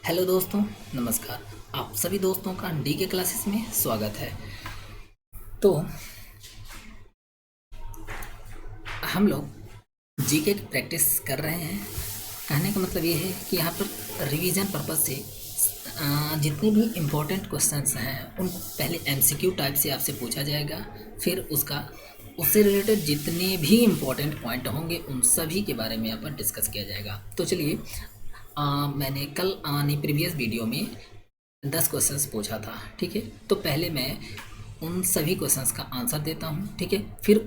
Hello दोस्तों, नमस्कार। आप सभी दोस्तों का डी के क्लासेस में स्वागत है। तो हम लोग जीके की प्रैक्टिस कर रहे हैं। कहने का मतलब ये है कि यहाँ पर रिवीजन पर्पज़ से जितने भी इम्पोर्टेंट क्वेश्चंस हैं उनको पहले एमसीक्यू टाइप से आपसे पूछा जाएगा। फिर उससे रिलेटेड जितने भी इम्पोर्टेंट पॉइंट होंगे उन सभी के बारे में यहाँ पर डिस्कस किया जाएगा। तो चलिए, मैंने कल प्रीवियस वीडियो में 10 क्वेश्चंस पूछा था, ठीक है। तो पहले मैं उन सभी क्वेश्चंस का आंसर देता हूँ, ठीक है। फिर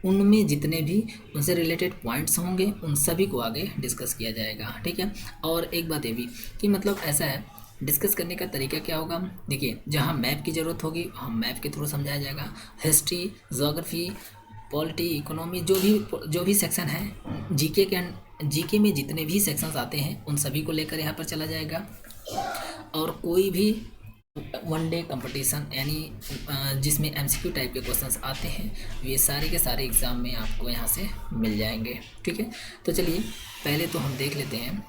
उनमें जितने भी उनसे रिलेटेड पॉइंट्स होंगे उन सभी को आगे डिस्कस किया जाएगा, ठीक है। और एक बात ये भी कि मतलब ऐसा है, डिस्कस करने का तरीका क्या होगा। देखिए, जहाँ मैप की ज़रूरत होगी हम मैप के थ्रू समझाया जाएगा। हिस्ट्री, जोग्राफी, पॉलिटी, इकोनॉमी, जो भी सेक्शन है जीके में जितने भी सेक्शंस आते हैं उन सभी को लेकर यहाँ पर चला जाएगा। और कोई भी वन डे कंपटीशन यानी जिसमें एमसीक्यू टाइप के क्वेश्चंस आते हैं ये सारे के सारे एग्ज़ाम में आपको यहाँ से मिल जाएंगे, ठीक है। तो चलिए, पहले तो हम देख लेते हैं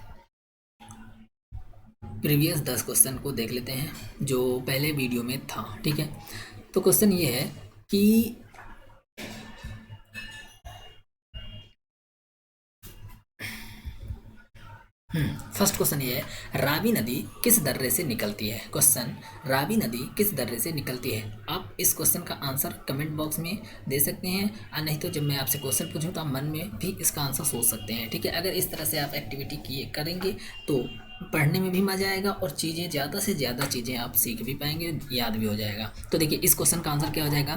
प्रीवियस 10 क्वेश्चन को देख लेते हैं जो पहले वीडियो में था, ठीक है। तो क्वेश्चन ये है कि फर्स्ट क्वेश्चन ये है, रावी नदी किस दर्रे से निकलती है। क्वेश्चन, रावी नदी किस दर्रे से निकलती है। आप इस क्वेश्चन का आंसर कमेंट बॉक्स में दे सकते हैं, और नहीं तो जब मैं आपसे क्वेश्चन पूछूं तो आप मन में भी इसका आंसर सोच सकते हैं, ठीक है। अगर इस तरह से आप एक्टिविटी किए करेंगे तो पढ़ने में भी मज़ा आएगा और चीज़ें ज़्यादा से ज़्यादा चीज़ें आप सीख भी पाएंगे, याद भी हो जाएगा। तो देखिए, इस क्वेश्चन का आंसर क्या हो जाएगा,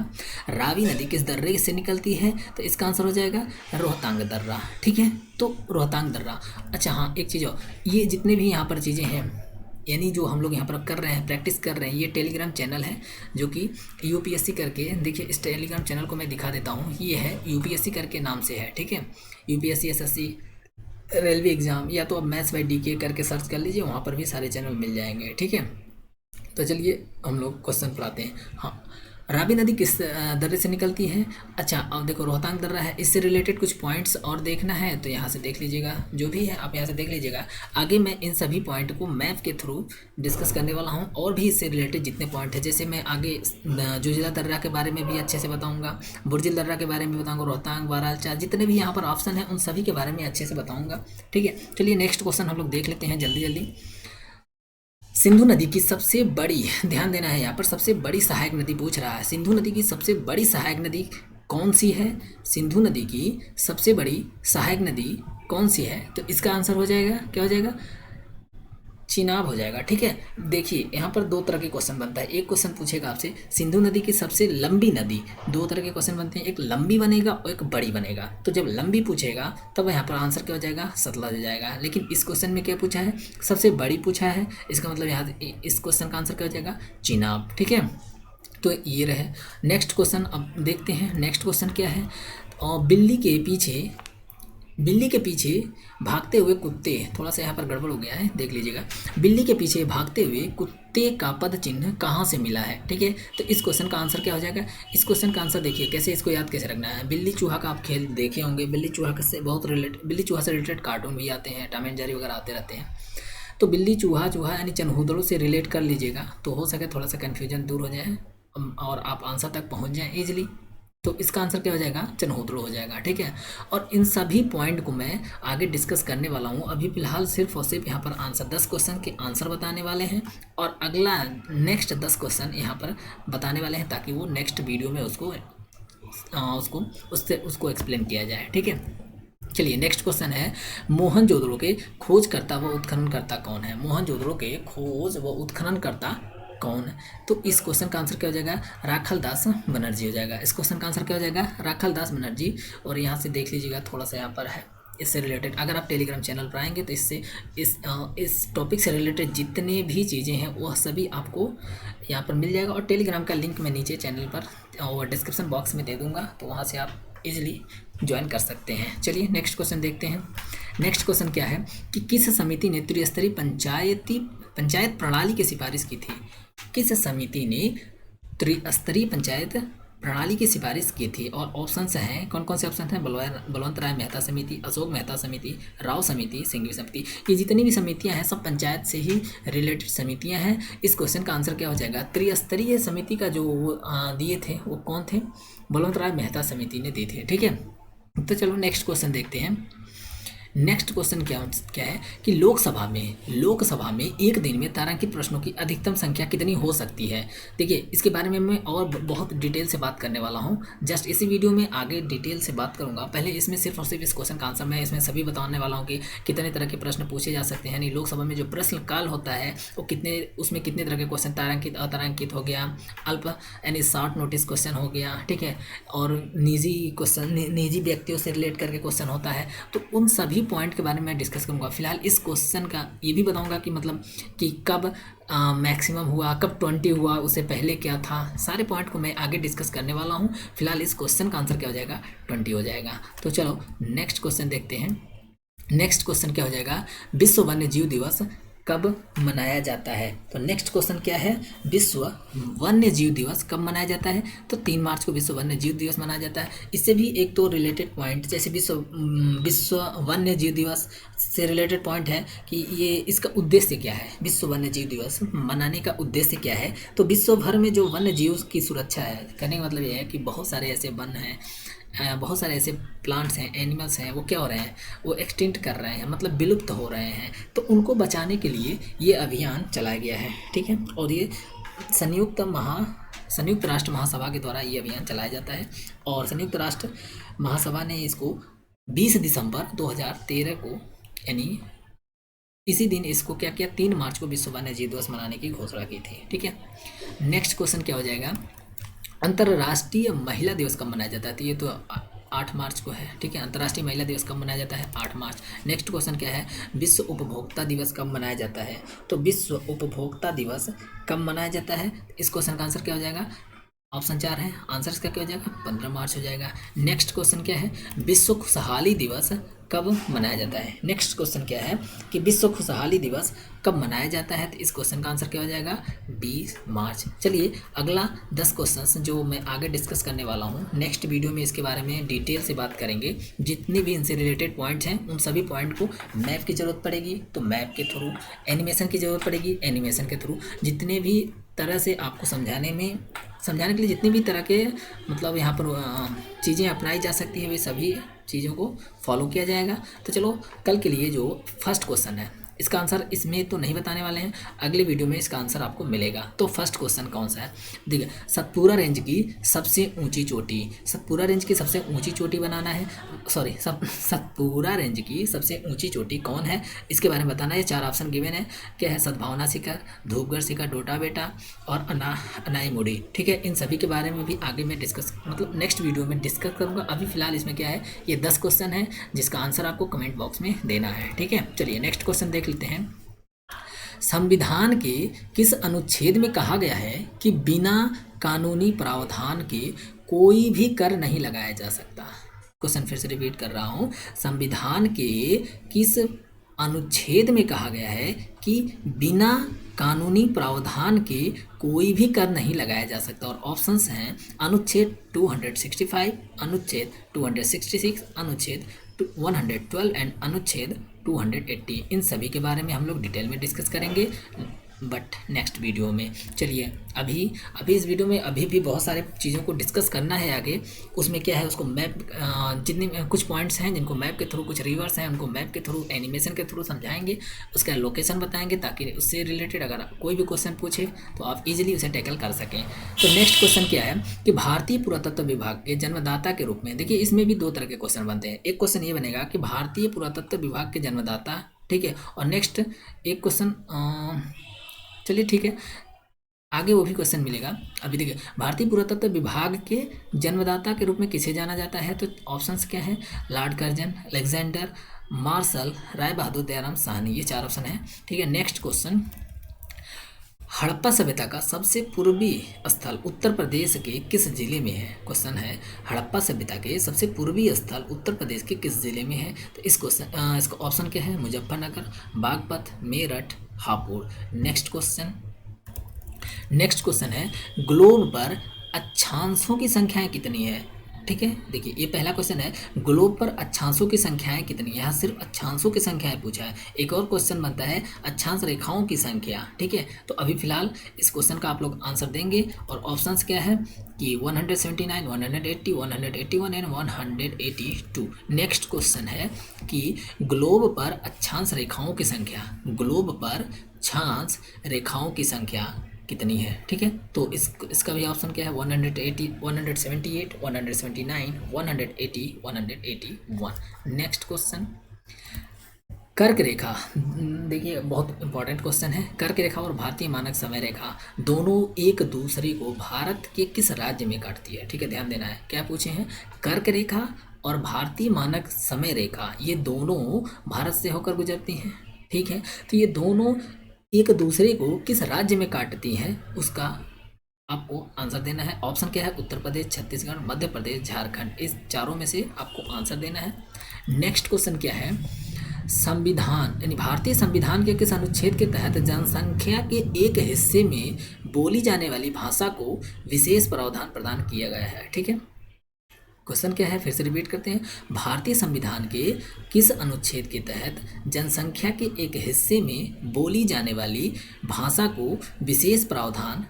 रावी नदी किस दर्रे से निकलती है, तो इसका आंसर हो जाएगा रोहतांग दर्रा, ठीक है। तो रोहतांग दर्रा। अच्छा हाँ, एक चीज़ और, ये जितने भी यहाँ पर चीज़ें हैं यानी जो हम लोग यहाँ पर कर रहे हैं, प्रैक्टिस कर रहे हैं, ये टेलीग्राम चैनल है जो कि यूपीएससी करके, देखिए इस टेलीग्राम चैनल को मैं दिखा देता हूँ। ये है यूपीएससी करके नाम से है, ठीक है। यूपीएससी, एसएससी, रेलवे एग्ज़ाम, या तो आप मैथ्स बाय डीके करके सर्च कर लीजिए, वहाँ पर भी सारे चैनल मिल जाएंगे, ठीक है। तो चलिए हम लोग क्वेश्चन पढ़ाते हैं। हाँ, रावी नदी किस दर्रे से निकलती है। अच्छा, अब देखो रोहतांग दर्रा है, इससे रिलेटेड कुछ पॉइंट्स और देखना है तो यहाँ से देख लीजिएगा, जो भी है आप यहाँ से देख लीजिएगा। आगे मैं इन सभी पॉइंट को मैप के थ्रू डिस्कस करने वाला हूँ, और भी इससे रिलेटेड जितने पॉइंट हैं, जैसे मैं आगे जोजिला दर्रा के बारे में भी अच्छे से बताऊँगा, बुर्जिल दर्रा के बारे में बताऊँगा, रोहतांग, वारालचा, जितने भी यहाँ पर ऑप्शन हैं उन सभी के बारे में अच्छे से बताऊँगा, ठीक है। चलिए नेक्स्ट क्वेश्चन हम लोग देख लेते हैं जल्दी जल्दी। सिंधु नदी की सबसे बड़ी, ध्यान देना है यहाँ पर, सबसे बड़ी सहायक नदी पूछ रहा है। सिंधु नदी की सबसे बड़ी सहायक नदी कौन सी है। सिंधु नदी की सबसे बड़ी सहायक नदी कौन सी है, तो इसका आंसर हो जाएगा, क्या हो जाएगा, चिनाब हो जाएगा, ठीक है। देखिए यहाँ पर दो तरह के क्वेश्चन बनता है। एक क्वेश्चन पूछेगा आपसे सिंधु नदी की सबसे लंबी नदी, दो तरह के क्वेश्चन बनते हैं, एक लंबी बनेगा और एक बड़ी बनेगा। तो जब लंबी पूछेगा तब यहाँ पर आंसर क्या हो जाएगा, सतलज हो जाएगा। लेकिन इस क्वेश्चन में क्या पूछा है, सबसे बड़ी पूछा है, इसका मतलब यहाँ इस क्वेश्चन का आंसर क्या हो जाएगा, चिनाब, ठीक है। तो ये रहे नेक्स्ट क्वेश्चन। अब देखते हैं नेक्स्ट क्वेश्चन क्या है। और बिल्ली के पीछे भागते हुए कुत्ते, थोड़ा सा यहाँ पर गड़बड़ हो गया है, देख लीजिएगा। बिल्ली के पीछे भागते हुए कुत्ते का पद चिन्ह कहाँ से मिला है, ठीक है। तो इस क्वेश्चन का आंसर क्या हो जाएगा। इस क्वेश्चन का आंसर देखिए कैसे, इसको याद कैसे रखना है। बिल्ली चूहा का आप खेल देखे होंगे, बिल्ली चूहा से बहुत बिल्ली चूहा से रिलेटेड कार्टून भी आते हैं, टॉम एंड जेरी वगैरह आते रहते हैं। तो बिल्ली चूहा यानी चनहूदड़ों से रिलेट कर लीजिएगा, तो हो सके थोड़ा सा कन्फ्यूजन दूर हो जाए और आप आंसर तक पहुँच जाएँ ईजिली। तो इसका आंसर क्या हो जाएगा, चनहोत्रो हो जाएगा, ठीक है। और इन सभी पॉइंट को मैं आगे डिस्कस करने वाला हूँ। अभी फिलहाल सिर्फ और सिर्फ यहाँ पर आंसर 10 क्वेश्चन के आंसर बताने वाले हैं, और अगला नेक्स्ट 10 क्वेश्चन यहाँ पर बताने वाले हैं, ताकि वो नेक्स्ट वीडियो में उसको एक्सप्लेन किया जाए, ठीक है। चलिए नेक्स्ट क्वेश्चन है, मोहनजोदड़ो के खोजकर्ता व उत्खननकर्ता कौन है। मोहनजोदड़ो के खोज व उत्खननकर्ता कौन है, तो इस क्वेश्चन का आंसर क्या हो जाएगा, राखल दास बनर्जी हो जाएगा। इस क्वेश्चन का आंसर क्या हो जाएगा, राखल दास बनर्जी। और यहाँ से देख लीजिएगा, थोड़ा सा यहाँ पर है इससे रिलेटेड, अगर आप टेलीग्राम चैनल पर आएंगे तो इस टॉपिक से रिलेटेड जितने भी चीज़ें हैं वह सभी आपको यहाँ पर मिल जाएगा। और टेलीग्राम का लिंक मैं नीचे चैनल पर और डिस्क्रिप्शन बॉक्स में दे दूँगा, तो वहाँ से आप इजीली ज्वाइन कर सकते हैं। चलिए नेक्स्ट क्वेश्चन देखते हैं। नेक्स्ट क्वेश्चन क्या है कि किस समिति ने त्रिस्तरीय पंचायत प्रणाली की सिफारिश की थी। किस समिति ने त्रिस्तरीय पंचायत प्रणाली की सिफारिश की थी? और ऑप्शंस हैं, कौन कौन से ऑप्शन हैं? बलवंत राय मेहता समिति, अशोक मेहता समिति, राव समिति, सिंघवी समिति। ये जितनी भी समितियां हैं सब पंचायत से ही रिलेटेड समितियां हैं। इस क्वेश्चन का आंसर क्या हो जाएगा? त्रिस्तरीय समिति का जो वो दिए थे वो कौन थे? बलवंत राय मेहता समिति ने दी थी। ठीक है, तो चलो नेक्स्ट क्वेश्चन देखते हैं। नेक्स्ट क्वेश्चन क्या क्या है कि लोकसभा में एक दिन में तारांकित प्रश्नों की अधिकतम संख्या कितनी हो सकती है? देखिए, इसके बारे में मैं और बहुत डिटेल से बात करने वाला हूँ। जस्ट इसी वीडियो में आगे डिटेल से बात करूँगा। पहले इसमें सिर्फ और सिर्फ इस क्वेश्चन का आंसर मैं इसमें सभी बताने वाला हूँ कि कितने तरह के प्रश्न पूछे जा सकते हैं। यानी लोकसभा में जो प्रश्न काल होता है वो उसमें कितने तरह के क्वेश्चन तारांकित, अतारांकित हो गया, अल्प यानी शॉर्ट नोटिस क्वेश्चन हो गया, ठीक है, और निजी क्वेश्चन, निजी व्यक्तियों से रिलेट करके क्वेश्चन होता है। तो उन सभी पॉइंट के बारे में मैं डिस्कस करूंगा। फिलहाल इस क्वेश्चन का ये भी बताऊंगा कि मतलब कि कब मैक्सिमम हुआ, कब 20 हुआ, उससे पहले क्या था, सारे पॉइंट को मैं आगे डिस्कस करने वाला हूं। फिलहाल इस क्वेश्चन का आंसर क्या हो जाएगा? 20 हो जाएगा। तो चलो नेक्स्ट क्वेश्चन देखते हैं। नेक्स्ट क्वेश्चन क्या हो जाएगा? विश्व वन्य जीव दिवस कब मनाया जाता है? तो नेक्स्ट क्वेश्चन क्या है? विश्व वन्य जीव दिवस कब मनाया जाता है? तो 3 मार्च को विश्व वन्य जीव दिवस मनाया जाता है। इससे भी एक तो रिलेटेड पॉइंट, जैसे विश्व वन्य जीव दिवस से रिलेटेड पॉइंट है कि ये इसका उद्देश्य क्या है? विश्व वन्य जीव दिवस मनाने का उद्देश्य क्या है? तो विश्व भर में जो वन्य जीव की सुरक्षा है, कहने का मतलब ये है कि बहुत सारे ऐसे वन हैं, बहुत सारे ऐसे प्लांट्स हैं, एनिमल्स हैं, वो क्या हो रहे हैं? वो एक्सटिंक्ट कर रहे हैं, मतलब विलुप्त हो रहे हैं। तो उनको बचाने के लिए ये अभियान चलाया गया है। ठीक है, और ये संयुक्त राष्ट्र महासभा के द्वारा ये अभियान चलाया जाता है। और संयुक्त राष्ट्र महासभा ने इसको 20 दिसंबर 2013 को, यानी इसी दिन इसको क्या किया? 3 मार्च को विश्व वन्य जीव दिवस मनाने की घोषणा की थी। ठीक है, नेक्स्ट क्वेश्चन क्या हो जाएगा? अंतर्राष्ट्रीय महिला दिवस कब मनाया जाता है? तो ये तो 8 मार्च को है। ठीक है, अंतर्राष्ट्रीय महिला दिवस कब मनाया जाता है? 8 मार्च। नेक्स्ट क्वेश्चन क्या है? विश्व उपभोक्ता दिवस कब मनाया जाता है? तो विश्व उपभोक्ता दिवस कब मनाया जाता है? इस क्वेश्चन का आंसर क्या हो जाएगा? ऑप्शन 4 है, आंसर इसका क्या हो जाएगा? 15 मार्च हो जाएगा। नेक्स्ट क्वेश्चन क्या है? विश्व खुशहाली दिवस कब मनाया जाता है? नेक्स्ट क्वेश्चन क्या है कि विश्व खुशहाली दिवस कब मनाया जाता है? तो इस क्वेश्चन का आंसर क्या हो जाएगा? 20 मार्च। चलिए अगला 10 क्वेश्चन जो मैं आगे डिस्कस करने वाला हूँ, नेक्स्ट वीडियो में इसके बारे में डिटेल से बात करेंगे। जितने भी इनसे रिलेटेड पॉइंट्स हैं उन सभी पॉइंट को मैप की ज़रूरत पड़ेगी तो मैप के थ्रू, एनिमेशन की ज़रूरत पड़ेगी एनिमेशन के थ्रू, जितने भी तरह से आपको समझाने के लिए जितनी भी तरह के मतलब यहाँ पर चीज़ें अपनाई जा सकती है वे सभी चीज़ों को फॉलो किया जाएगा। तो चलो कल के लिए जो फर्स्ट क्वेश्चन है इसका आंसर इसमें तो नहीं बताने वाले हैं, अगले वीडियो में इसका आंसर आपको मिलेगा। तो फर्स्ट क्वेश्चन कौन सा है? देखिए, सतपुरा रेंज की सबसे ऊंची चोटी, सतपुरा रेंज की सबसे ऊंची चोटी बनाना है, सॉरी सतपुरा रेंज की सबसे ऊंची चोटी कौन है इसके बारे में बताना है। 4 ऑप्शन गिवन है, क्या है? सद्भावना शिखर, धूपगढ़ शिखर, डोटा बेटा और अनाईमुड़ी। ठीक है, इन सभी के बारे में भी आगे मैं मतलब नेक्स्ट वीडियो में डिस्कस करूँगा। अभी फिलहाल इसमें क्या है, ये 10 क्वेश्चन है जिसका आंसर आपको कमेंट बॉक्स में देना है। ठीक है, चलिए नेक्स्ट क्वेश्चन देख लेते हैं। संविधान के किस अनुच्छेद में कहा गया है कि बिना कानूनी प्रावधान के कोई भी कर नहीं लगाया जा सकता? क्वेश्चन फिर से रिपीट कर रहा हूं। संविधान के किस अनुच्छेद में कहा गया है कि बिना कानूनी प्रावधान के कोई भी कर नहीं लगाया जा सकता? और ऑप्शंस हैं अनुच्छेद 265, अनुच्छेद 266, अनुच्छेद 112 एंड अनुच्छेद 280। इन सभी के बारे में हम लोग डिटेल में डिस्कस करेंगे बट नेक्स्ट वीडियो में। चलिए अभी इस वीडियो में अभी भी बहुत सारे चीज़ों को डिस्कस करना है आगे। उसमें क्या है, उसको मैप जितने कुछ पॉइंट्स हैं जिनको मैप के थ्रू, कुछ रिवर्स हैं उनको मैप के थ्रू, एनिमेशन के थ्रू समझाएंगे, उसका लोकेशन बताएंगे ताकि उससे रिलेटेड अगर कोई भी क्वेश्चन पूछे तो आप इजीली उसे टैकल कर सकें। तो नेक्स्ट क्वेश्चन क्या है कि भारतीय पुरातत्व विभाग के जन्मदाता के रूप में, देखिए इसमें भी 2 तरह के क्वेश्चन बनते हैं। एक क्वेश्चन ये बनेगा कि भारतीय पुरातत्व विभाग के जन्मदाता, ठीक है, और नेक्स्ट एक क्वेश्चन, चलिए ठीक है, आगे वो भी क्वेश्चन मिलेगा। अभी देखिए, भारतीय पुरातत्व विभाग के जन्मदाता के रूप में किसे जाना जाता है? तो ऑप्शंस क्या है? Lord Curzon, Alexander, martial, Rai Bahadur, Dayaram Sahni, ये 4 ऑप्शन है। ठीक है, नेक्स्ट क्वेश्चन, हड़प्पा सभ्यता का सबसे पूर्वी स्थल उत्तर प्रदेश के किस जिले में है? क्वेश्चन है हड़प्पा सभ्यता के सबसे पूर्वी स्थल उत्तर प्रदेश के किस जिले में है? तो इस क्वेश्चन इसका ऑप्शन क्या है? मुजफ्फरनगर, बागपत, मेरठ, हापुड़। नेक्स्ट क्वेश्चन है, ग्लोब पर अक्षांशों की संख्याएं कितनी है। ठीक है, देखिए ये पहला क्वेश्चन है, ग्लोब पर अक्षांशों की संख्याएं कितनी है। यहाँ सिर्फ अक्षांशों की संख्याएं पूछा है। एक और क्वेश्चन बनता है अक्षांश रेखाओं की संख्या। ठीक है, तो अभी फिलहाल इस क्वेश्चन का आप लोग आंसर देंगे और ऑप्शंस क्या है कि 179, 180, 181 एंड 182। नेक्स्ट क्वेश्चन है कि ग्लोब पर अक्षांश रेखाओं की संख्या, ग्लोब पर अक्षांश रेखाओं की संख्या कितनी है। ठीक है, तो इसका भी ऑप्शन क्या है 180, 178, 179, 180, 181। नेक्स्ट क्वेश्चन, कर्क रेखा। देखिए बहुत इंपॉर्टेंट क्वेश्चन है। कर्क रेखा और भारतीय मानक समय रेखा दोनों एक दूसरे को भारत के किस राज्य में काटती है। ठीक है, ध्यान देना है, क्या पूछे हैं, कर्क रेखा और भारतीय मानक समय रेखा ये दोनों भारत से होकर गुजरती हैं। ठीक है, तो ये दोनों एक दूसरे को किस राज्य में काटती हैं उसका आपको आंसर देना है। ऑप्शन क्या है, उत्तर प्रदेश, छत्तीसगढ़, मध्य प्रदेश, झारखंड। इस चारों में से आपको आंसर देना है। नेक्स्ट क्वेश्चन क्या है, संविधान यानी भारतीय संविधान के किस अनुच्छेद के तहत जनसंख्या के एक हिस्से में बोली जाने वाली भाषा को विशेष प्रावधान प्रदान किया गया है। ठीक है, क्वेश्चन क्या है, फिर से रिपीट करते हैं, भारतीय संविधान के किस अनुच्छेद के तहत जनसंख्या के एक हिस्से में बोली जाने वाली भाषा को विशेष प्रावधान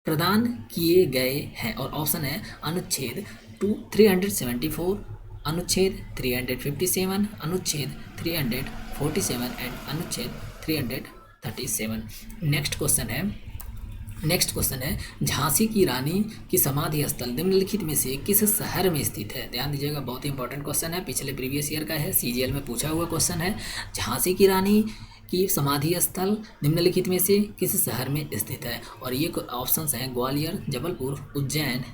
प्रदान किए गए हैं। और ऑप्शन है अनुच्छेद 374, अनुच्छेद 357, अनुच्छेद 347 एंड अनुच्छेद 337। नेक्स्ट क्वेश्चन है झांसी की रानी की समाधि स्थल निम्नलिखित में से किस शहर में स्थित है। ध्यान दीजिएगा, बहुत ही इंपॉर्टेंट क्वेश्चन है, पिछले प्रीवियस ईयर का है, सीजीएल में पूछा हुआ क्वेश्चन है। झांसी की रानी की समाधि स्थल निम्नलिखित में से किस शहर में स्थित है। और ये ऑप्शंस हैं ग्वालियर, जबलपुर, उज्जैन,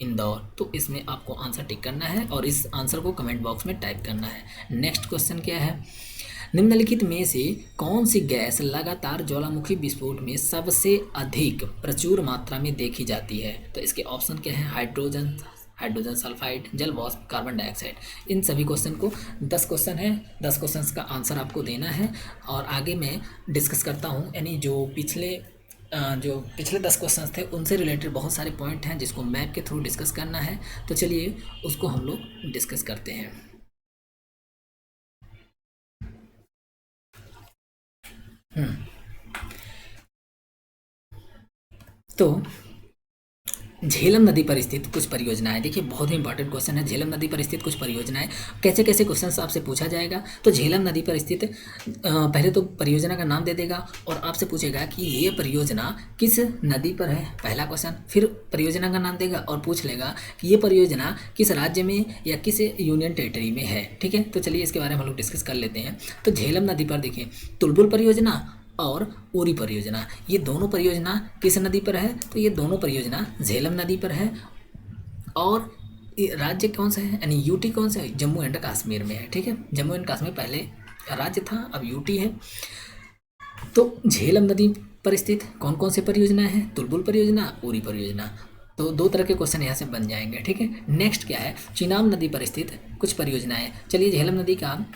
इंदौर। तो इसमें आपको आंसर टिक करना है और इस आंसर को कमेंट बॉक्स में टाइप करना है। नेक्स्ट क्वेश्चन क्या है, निम्नलिखित में से कौन सी गैस लगातार ज्वालामुखी विस्फोट में सबसे अधिक प्रचुर मात्रा में देखी जाती है। तो इसके ऑप्शन क्या है, हाइड्रोजन सल्फाइड, जल वाष्प, कार्बन डाइऑक्साइड। इन सभी क्वेश्चन को 10 क्वेश्चन है, 10 क्वेश्चन का आंसर आपको देना है। और आगे मैं डिस्कस करता हूँ, यानी जो पिछले 10 क्वेश्चन थे उनसे रिलेटेड बहुत सारे पॉइंट हैं जिसको मैप के थ्रू डिस्कस करना है। तो चलिए उसको हम लोग डिस्कस करते हैं। तो झेलम नदी पर स्थित कुछ परियोजनाएं, देखिए बहुत ही इंपॉर्टेंट क्वेश्चन है, झेलम नदी पर स्थित कुछ परियोजनाएं। कैसे कैसे क्वेश्चन आपसे पूछा जाएगा, तो झेलम नदी पर स्थित पहले तो परियोजना का नाम दे देगा और आपसे पूछेगा कि ये परियोजना किस नदी पर है, पहला क्वेश्चन। फिर परियोजना का नाम देगा और पूछ लेगा कि ये परियोजना किस राज्य में या किस यूनियन टेरिटरी में है। ठीक है, तो चलिए इसके बारे में हम लोग डिस्कस कर लेते हैं। तो झेलम नदी पर देखिए तुलबुल परियोजना और उरी परियोजना, ये दोनों परियोजना किस नदी पर है, तो ये दोनों परियोजना झेलम नदी पर है। और राज्य कौन सा है, यानी यूटी कौन सा है, जम्मू एंड कश्मीर में है। ठीक है, जम्मू एंड कश्मीर पहले राज्य था, अब यूटी है। तो झेलम नदी पर स्थित कौन कौन सी परियोजना है, तुलबुल परियोजना, उरी परियोजना। तो 2 तरह के क्वेश्चन यहाँ से बन जाएंगे। ठीक है, नेक्स्ट क्या है, चिनाब नदी पर स्थित कुछ परियोजनाएं। चलिए झेलम नदी का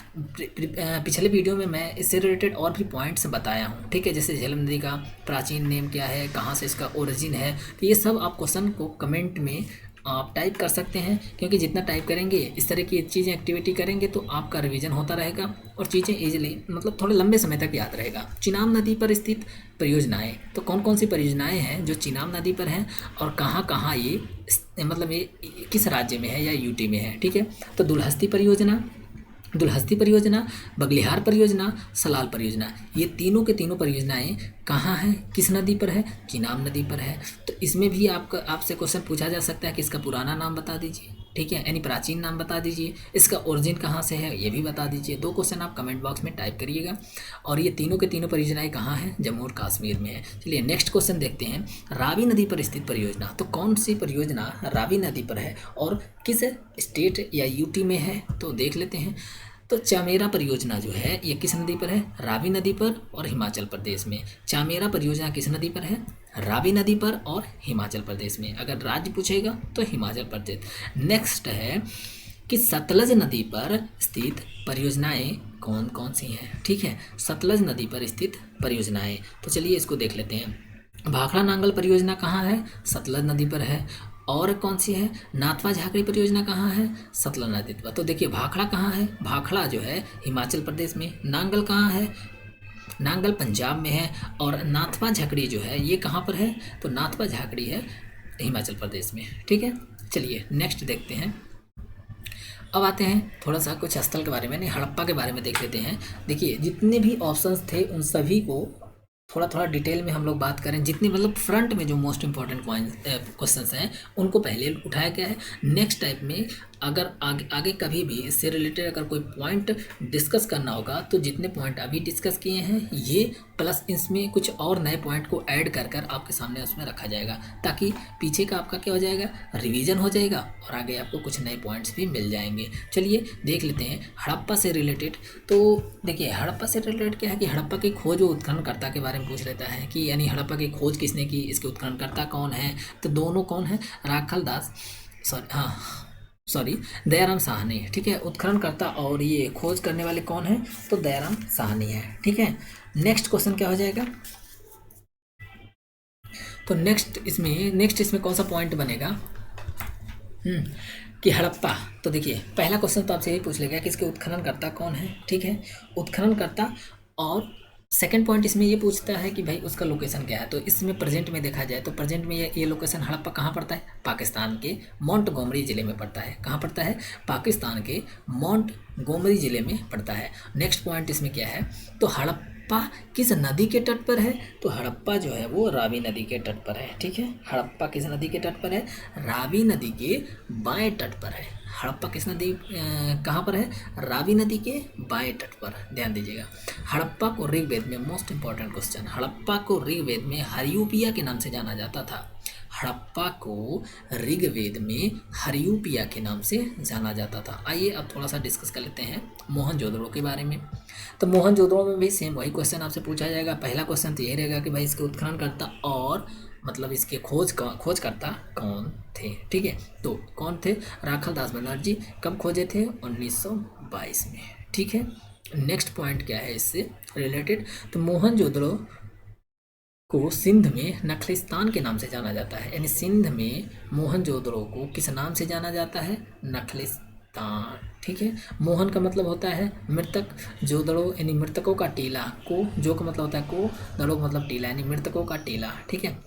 पिछले वीडियो में मैं इससे रिलेटेड और भी पॉइंट्स बताया हूँ। ठीक है, जैसे झेलम नदी का प्राचीन नेम क्या है, कहाँ से इसका ओरिजिन है, तो ये सब आप क्वेश्चन को कमेंट में आप टाइप कर सकते हैं, क्योंकि जितना टाइप करेंगे इस तरह की चीज़ें एक्टिविटी करेंगे तो आपका रिवीजन होता रहेगा और चीज़ें ईजिली मतलब थोड़े लंबे समय तक याद रहेगा। चिनाब नदी पर स्थित परियोजनाएं, तो कौन कौन सी परियोजनाएं हैं जो चिनाब नदी पर हैं और कहाँ कहाँ ये मतलब ये किस राज्य में है या यूटी में है। ठीक है, तो दुलहस्ती परियोजना, बगलिहार परियोजना, सलाल परियोजना, ये तीनों के तीनों परियोजनाएं कहाँ हैं, किस नदी पर है, चिनाब नदी पर है। तो इसमें भी आपसे क्वेश्चन पूछा जा सकता है कि इसका पुराना नाम बता दीजिए। ठीक है, यानी प्राचीन नाम बता दीजिए, इसका ओरिजिन कहाँ से है ये भी बता दीजिए। 2 क्वेश्चन आप कमेंट बॉक्स में टाइप करिएगा। और ये तीनों के तीनों परियोजनाएं कहाँ हैं, जम्मू और कश्मीर में है। चलिए नेक्स्ट क्वेश्चन देखते हैं, रावी नदी पर स्थित परियोजना, तो कौन सी परियोजना रावी नदी पर है और किस स्टेट या यूटी में है, तो देख लेते हैं। तो चामेरा परियोजना जो है ये किस नदी पर है, रावी नदी पर और हिमाचल प्रदेश में। चामेरा परियोजना किस नदी पर है, रावी नदी पर और हिमाचल प्रदेश में। अगर राज्य पूछेगा तो हिमाचल प्रदेश। नेक्स्ट है कि सतलज नदी पर स्थित परियोजनाएं कौन कौन सी हैं। ठीक है, सतलज नदी पर स्थित परियोजनाएं, तो चलिए इसको देख लेते हैं। भाखड़ा नांगल परियोजना कहाँ है? सतलज नदी पर है। और कौन सी है? नाथपा झाकड़ी परियोजना कहाँ है? सतलज नदी पर। तो देखिए भाखड़ा कहाँ है? भाखड़ा जो है हिमाचल प्रदेश में। नांगल कहाँ है? नांगल पंजाब में है। और नाथपा झाकड़ी जो है ये कहाँ पर है? तो नाथपा झाकड़ी है हिमाचल प्रदेश में। ठीक है, चलिए नेक्स्ट देखते हैं। अब आते हैं थोड़ा सा कुछ स्थल के बारे में, नहीं हड़प्पा के बारे में देख लेते हैं। देखिए जितने भी ऑप्शंस थे उन सभी को थोड़ा थोड़ा डिटेल में हम लोग बात करें। जितनी मतलब फ्रंट में जो मोस्ट इंपॉर्टेंट पॉइंट क्वेश्चंस हैं उनको पहले उठाया गया है। नेक्स्ट टाइप में अगर आगे कभी भी इससे रिलेटेड अगर कोई पॉइंट डिस्कस करना होगा तो जितने पॉइंट अभी डिस्कस किए हैं ये प्लस इसमें कुछ और नए पॉइंट को ऐड कर कर आपके सामने उसमें रखा जाएगा, ताकि पीछे का आपका क्या हो जाएगा, रिवीजन हो जाएगा और आगे आपको कुछ नए पॉइंट्स भी मिल जाएंगे। चलिए देख लेते हैं हड़प्पा से रिलेटेड। तो देखिए हड़प्पा से रिलेटेड क्या है कि हड़प्पा की खोज व उत्खननकर्ता के बारे में पूछ लेता है कि यानी हड़प्पा की खोज किसने की, इसके उत्खननकर्ता कौन है। तो दोनों कौन है? राखल दास दयाराम साहनी। ठीक है, उत्खननकर्ता और ये खोज करने वाले कौन है? तो दयाराम साहनी है। ठीक है, नेक्स्ट क्वेश्चन क्या हो जाएगा? तो नेक्स्ट इसमें कौन सा पॉइंट बनेगा? कि हड़प्पा। तो देखिए पहला क्वेश्चन तो आपसे यही पूछ लेगा कि इसके उत्खननकर्ता कौन है। ठीक है, उत्खननकर्ता। और सेकंड पॉइंट इसमें ये पूछता है कि भाई उसका लोकेशन क्या है। तो इसमें प्रेजेंट में देखा जाए तो प्रेजेंट में ये लोकेशन हड़प्पा कहाँ पड़ता है? पाकिस्तान के मोंटगोमरी ज़िले में पड़ता है। कहाँ पड़ता है? पाकिस्तान के मोंटगोमरी ज़िले में पड़ता है। नेक्स्ट पॉइंट इसमें क्या है? तो हड़प्पा किस नदी के तट पर है? तो हड़प्पा जो है वो रावी नदी के तट पर है। ठीक है, हड़प्पा किस नदी के तट पर है? रावी नदी के बाएं तट पर है। हड़प्पा किस नदी कहाँ पर है? रावी नदी के बाएं तट पर। ध्यान दीजिएगा। हड़प्पा को ऋग्वेद में, मोस्ट इंपॉर्टेंट क्वेश्चन, हड़प्पा को ऋग्वेद में हरियूपिया के नाम से जाना जाता था। हड़प्पा को ऋग्वेद में हरियूपिया के नाम से जाना जाता था। आइए अब थोड़ा सा डिस्कस कर लेते हैं मोहनजोदड़ो के बारे में। तो मोहनजोदड़ो में भी सेम वही क्वेश्चन आपसे पूछा जाएगा। पहला क्वेश्चन तो यही रहेगा कि भाई इसके उत्खननकर्ता और मतलब इसके खोजकर्ता कौन थे। ठीक है, तो कौन थे? राखल दास बनर्जी। कब खोजे थे? 1922 में। ठीक है, नेक्स्ट पॉइंट क्या है इससे रिलेटेड? तो मोहनजोदड़ो को सिंध में नखलिस्तान के नाम से जाना जाता है। यानी सिंध में मोहनजोदड़ो को किस नाम से जाना जाता है? नखलिस्तान। ठीक है, मोहन का मतलब होता है मृतक, जोदड़ो यानी मृतकों का टीला, को जो का मतलब होता है को, दड़ो का मतलब टीला यानी मृतकों का टीला। ठीक है,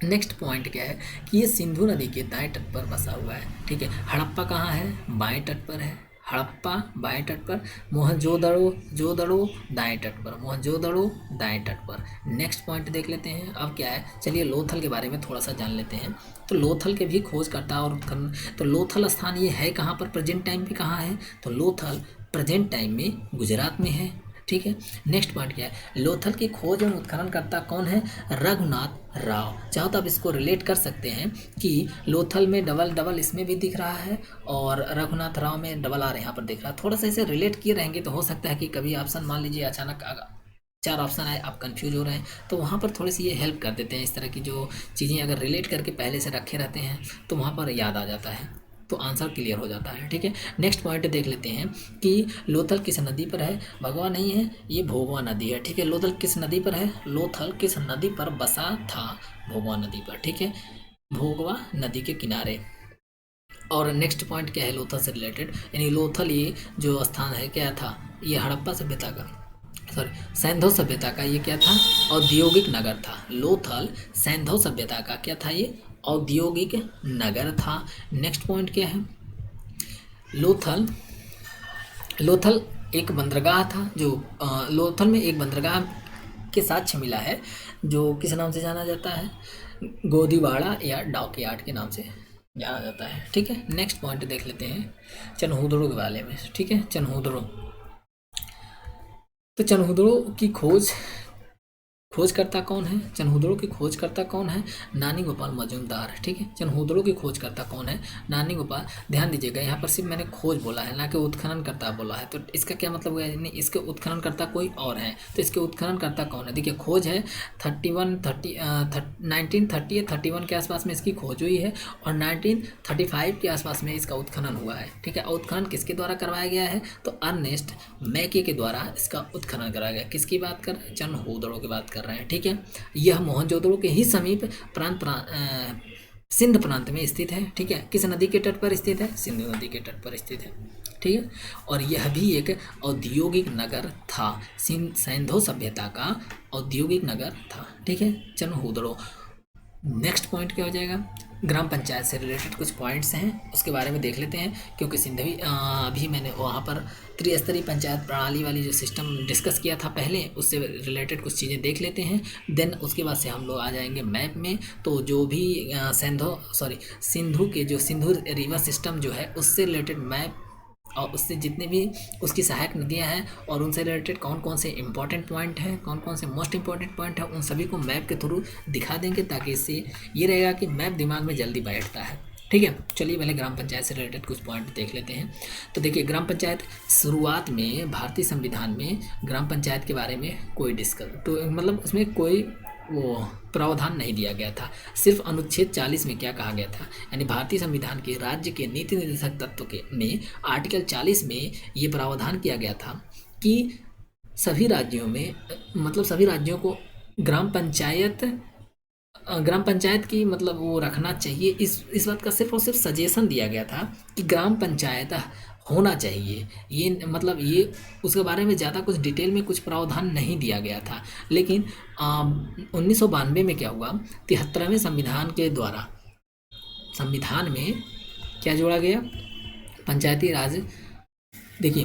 नेक्स्ट पॉइंट क्या है कि ये सिंधु नदी के दाएं तट पर बसा हुआ है। ठीक है, हड़प्पा कहाँ है? बाएं तट पर है। हड़प्पा बाएं तट पर, मोहनजोदड़ो दाएं तट पर, मोहनजोदड़ो दाएं तट पर। नेक्स्ट पॉइंट देख लेते हैं। अब क्या है, चलिए लोथल के बारे में थोड़ा सा जान लेते हैं। तो लोथल के भी खोजकर्ता और उत्खनन। तो लोथल स्थान ये है कहाँ पर? प्रेजेंट टाइम पे कहाँ है? तो लोथल प्रेजेंट टाइम में गुजरात में है। ठीक है, नेक्स्ट पॉइंट क्या है? लोथल की खोज एवं उत्खननकर्ता कौन है? रघुनाथ राव। चाहो तो आप इसको रिलेट कर सकते हैं कि लोथल में डबल इसमें भी दिख रहा है और रघुनाथ राव में डबल आर यहाँ पर दिख रहा है। थोड़ा सा इसे रिलेट किए रहेंगे तो हो सकता है कि कभी ऑप्शन मान लीजिए अचानक चार ऑप्शन आए, आप कंफ्यूज हो रहे हैं, तो वहाँ पर थोड़ी सी ये हेल्प कर देते हैं। इस तरह की जो चीज़ें अगर रिलेट करके पहले से रखे रहते हैं तो वहाँ पर याद आ जाता है, तो आंसर क्लियर हो जाता है। ठीक है, नेक्स्ट पॉइंट देख लेते हैं कि लोथल किस नदी पर है? भगवा नहीं है, ये भोगवा नदी है। ठीक है, लोथल किस नदी पर है? लोथल किस नदी पर बसा था? भोगवा नदी पर। ठीक है, भोगवा नदी के किनारे। और नेक्स्ट पॉइंट क्या है लोथल से रिलेटेड? यानी लोथल ये जो स्थान है क्या था? ये हड़प्पा सभ्यता का, सॉरी सैंधव सभ्यता का ये क्या था? औद्योगिक नगर था। लोथल सैंधव सभ्यता का क्या था? ये औद्योगिक नगर था। नेक्स्ट पॉइंट क्या है? लोथल एक बंदरगाह था जो लोथल में एक बंदरगाह के साक्ष्य मिला है जो किस नाम से जाना जाता है? गोदीवाड़ा या डॉकयार्ड के नाम से जाना जाता है। ठीक है, नेक्स्ट पॉइंट देख लेते हैं चनहूदड़ो के बारे में। ठीक है, चनहूदड़ो। तो चनहूदड़ो की खोजकर्ता कौन है? चनहूदड़ो की खोजकर्ता कौन है? नानी गोपाल मजूमदार। ठीक है, चनहूदड़ो की खोजकर्ता कौन है? नानी गोपाल। ध्यान दीजिएगा यहाँ पर सिर्फ मैंने खोज बोला है ना कि उत्खननकर्ता बोला है, तो इसका क्या मतलब हुआ? यानी इसके उत्खननकर्ता कोई और है। तो इसके उत्खननकर्ता कौन है? देखिए खोज है 1931 के आसपास में इसकी खोज हुई है और 1935 के आसपास में इसका उत्खनन हुआ है। ठीक है, उत्खनन किसके द्वारा करवाया गया है? तो अर्नेस्ट मैके के द्वारा इसका उत्खनन कराया गया। किसकी बात कर रहे हैं? चनहूदड़ो की बात कर कर रहे हैं। ठीक है, यह मोहनजोदड़ो के ही समीप सिंध प्रांत में स्थित है। ठीक है, किस नदी के तट पर स्थित है? सिंधु नदी के तट पर स्थित है। ठीक है, और यह भी एक औद्योगिक नगर था, सिंधु सभ्यता का औद्योगिक नगर था। ठीक है, चलो हुदड़ो। नेक्स्ट पॉइंट क्या हो जाएगा? ग्राम पंचायत से रिलेटेड कुछ पॉइंट्स हैं, उसके बारे में देख लेते हैं, क्योंकि सिंधवी अभी मैंने वहाँ पर त्रिस्तरीय पंचायत प्रणाली वाली जो सिस्टम डिस्कस किया था पहले, उससे रिलेटेड कुछ चीज़ें देख लेते हैं। देन उसके बाद से हम लोग आ जाएंगे मैप में। तो जो भी सिंधु के जो सिंधु रिवर सिस्टम जो है उससे रिलेटेड मैप और उससे जितने भी उसकी सहायक नदियां हैं और उनसे रिलेटेड कौन कौन से इंपॉर्टेंट पॉइंट हैं, कौन कौन से मोस्ट इंपॉर्टेंट पॉइंट हैं, उन सभी को मैप के थ्रू दिखा देंगे, ताकि इससे ये रहेगा कि मैप दिमाग में जल्दी बैठता है। ठीक है, चलिए पहले ग्राम पंचायत से रिलेटेड कुछ पॉइंट देख लेते हैं। तो देखिए, ग्राम पंचायत शुरुआत में भारतीय संविधान में ग्राम पंचायत के बारे में कोई मतलब उसमें कोई वो प्रावधान नहीं दिया गया था। सिर्फ अनुच्छेद 40 में क्या कहा गया था, यानी भारतीय संविधान के राज्य के नीति निर्देशक तत्व के में आर्टिकल 40 में ये प्रावधान किया गया था कि सभी राज्यों में मतलब सभी राज्यों को ग्राम पंचायत की मतलब वो रखना चाहिए। इस बात का सिर्फ और सिर्फ सजेशन दिया गया था कि ग्राम पंचायत होना चाहिए। ये मतलब ये उसके बारे में ज़्यादा कुछ डिटेल में कुछ प्रावधान नहीं दिया गया था। लेकिन 1992 में क्या हुआ, 73वें संविधान के द्वारा संविधान में क्या जोड़ा गया? पंचायती राज। देखिए,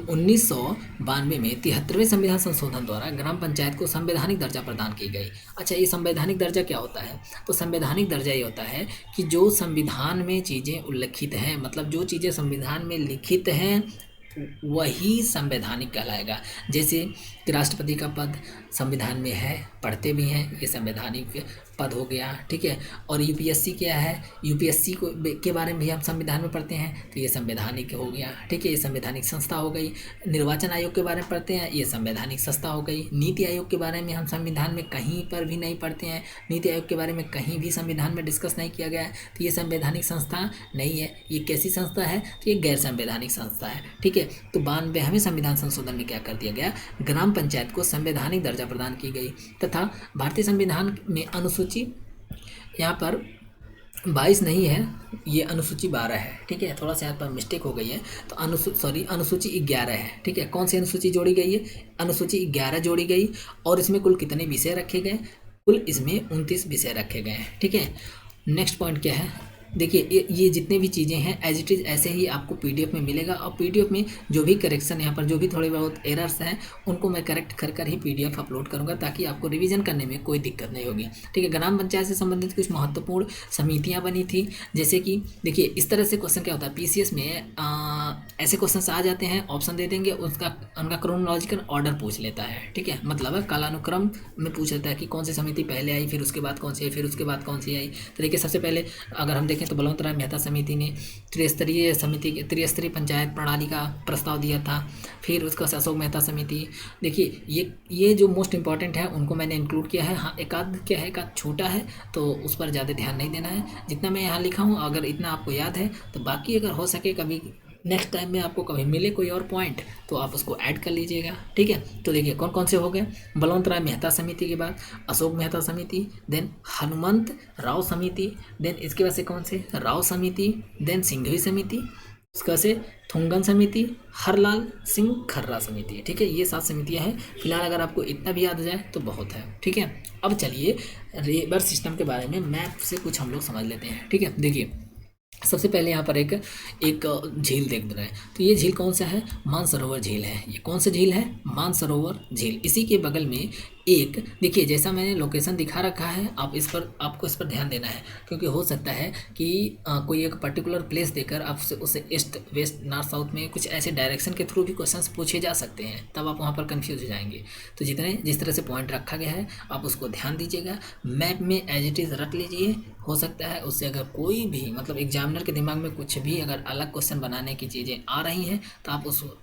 1992 में 73वें संविधान संशोधन द्वारा ग्राम पंचायत को संवैधानिक दर्जा प्रदान की गई। अच्छा, ये संवैधानिक दर्जा क्या होता है? तो संवैधानिक दर्जा ये होता है कि जो संविधान में चीज़ें उल्लिखित हैं, मतलब जो चीज़ें संविधान में लिखित हैं वही संवैधानिक कहलाएगा। जैसे कि राष्ट्रपति का पद संविधान में है, पढ़ते भी हैं, ये संवैधानिक पद हो गया। ठीक है, और यूपीएससी क्या है, यूपीएससी के बारे में भी हम संविधान में पढ़ते हैं, तो ये संवैधानिक हो गया। ठीक है, ये संवैधानिक संस्था हो गई। निर्वाचन आयोग के बारे में पढ़ते हैं, ये संवैधानिक संस्था हो गई। नीति आयोग के बारे में हम संविधान में कहीं पर भी नहीं पढ़ते हैं, नीति आयोग के बारे में कहीं भी संविधान में डिस्कस नहीं किया गया है, तो ये संवैधानिक संस्था नहीं है। ये कैसी संस्था है? तो ये गैर संवैधानिक संस्था है। ठीक है, तो 92वें संविधान संशोधन में क्या कर दिया गया, ग्राम पंचायत को संवैधानिक दर्जा प्रदान की गई। तथा भारतीय संविधान में अनुसूची यहाँ पर 22 नहीं है, ये अनुसूची 12 है। ठीक है, थोड़ा सा यहाँ पर मिस्टेक हो गई है, तो अनुसूची 11 है। ठीक है, कौन सी अनुसूची जोड़ी गई है? अनुसूची 11 जोड़ी गई। और इसमें कुल कितने विषय रखे गए? कुल इसमें 29 विषय रखे गए हैं। ठीक है, नेक्स्ट पॉइंट क्या है? देखिए, ये जितने भी चीज़ें हैं एज इट इज़ ऐसे ही आपको पीडीएफ में मिलेगा, और पीडीएफ में जो भी करेक्शन यहाँ पर जो भी थोड़े बहुत एरर्स हैं उनको मैं करेक्ट कर ही पीडीएफ अपलोड करूँगा, ताकि आपको रिवीजन करने में कोई दिक्कत नहीं होगी। ठीक है, ग्राम पंचायत से संबंधित कुछ महत्वपूर्ण समितियाँ बनी थी, जैसे कि देखिए इस तरह से क्वेश्चन क्या होता है, पीसीएस में ऐसे क्वेश्चन आ जाते हैं, ऑप्शन दे देंगे, उनका क्रोनोलॉजिकल ऑर्डर पूछ लेता है। ठीक है, मतलब कालानुक्रम में पूछ लेता है कि कौन सी समिति पहले आई, फिर उसके बाद कौन सी आई, फिर उसके बाद कौन सी आई। तो देखिए, सबसे पहले अगर हम देखें तो बलवंत राय मेहता समिति ने त्रिस्तरीय पंचायत प्रणाली का प्रस्ताव दिया था। फिर उसका अशोक मेहता समिति। देखिए, ये जो मोस्ट इंपॉर्टेंट है उनको मैंने इंक्लूड किया है। हाँ, एकाध क्या है, एकाध छोटा है, तो उस पर ज़्यादा ध्यान नहीं देना है। जितना मैं यहाँ लिखा हूँ अगर इतना आपको याद है तो बाकी अगर हो सके कभी नेक्स्ट टाइम में आपको कभी मिले कोई और पॉइंट तो आप उसको ऐड कर लीजिएगा। ठीक है, तो देखिए कौन कौन से हो गए, बलवंत राय मेहता समिति के बाद अशोक मेहता समिति, देन हनुमंत राव समिति, देन इसके बाद से कौन से राव समिति, देन सिंघवी समिति, उसका से थुंगन समिति, हरलाल सिंह खर्रा समिति। ठीक है, ये 7 समितियां हैं। फिलहाल अगर आपको इतना भी याद हो जाए तो बहुत है। ठीक है, अब चलिए रिवर सिस्टम के बारे में मैप से कुछ हम लोग समझ लेते हैं। ठीक है, देखिए सबसे पहले यहाँ पर एक झील देख रहे हैं, तो ये झील कौन सा है, मानसरोवर झील है। ये कौन सा झील है, मानसरोवर झील। इसी के बगल में एक देखिए, जैसा मैंने लोकेशन दिखा रखा है आपको इस पर ध्यान देना है, क्योंकि हो सकता है कि कोई एक पर्टिकुलर प्लेस देकर आपसे उसे ईस्ट वेस्ट नॉर्थ साउथ में कुछ ऐसे डायरेक्शन के थ्रू भी क्वेश्चंस पूछे जा सकते हैं, तब आप वहाँ पर कंफ्यूज हो जाएंगे। तो जिस तरह से पॉइंट रखा गया है आप उसको ध्यान दीजिएगा, मैप में एज इट इज़ रख लीजिए। हो सकता है उससे अगर कोई भी मतलब एग्जामिनर के दिमाग में कुछ भी अगर अलग क्वेश्चन बनाने की चीज़ें आ रही हैं तो आप उसको